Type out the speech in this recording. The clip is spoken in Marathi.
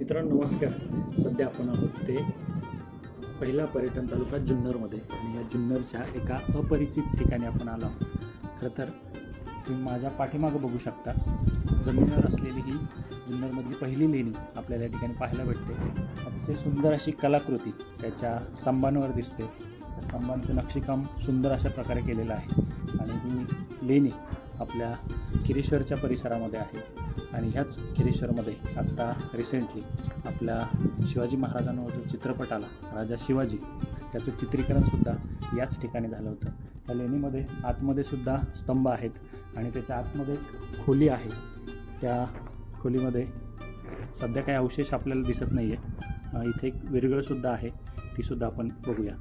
मित्रांनो नमस्कार. सध्या आपण आहोत ते पहिला पर्यटन तालुका जुन्नरमध्ये आणि या जुन्नरच्या एका अपरिचित ठिकाणी आपण आलो आहोत. खरं तर तुम्ही माझ्या पाठीमागं बघू शकता, जमिनीवर असलेली ही जुन्नरमधली पहिली लेणी आपल्याला या ठिकाणी पाहायला भेटते. अतिशय सुंदर अशी कलाकृती त्याच्या स्तंभांवर दिसते. त्या स्तंभांचं नक्षीकाम सुंदर अशा प्रकारे केलेलं आहे आणि ही लेणी आपल्या किरेश्वरच्या परिसरामध्ये आहे. आणि ह्याच किरेश्वरमध्ये आत्ता रिसेंटली आपल्या शिवाजी महाराजांवर जो चित्रपट आला राजा शिवाजी, त्याचं चित्रीकरणसुद्धा याच ठिकाणी झालं होतं. त्या लेणीमध्ये आतमध्ये सुद्धा स्तंभ आहेत आणि त्याच्या आतमध्ये खोली आहे. त्या खोलीमध्ये सध्या काही अवशेष आपल्याला दिसत नाही आहे. इथे एक विरगळसुद्धा आहे, तीसुद्धा आपण बघूया.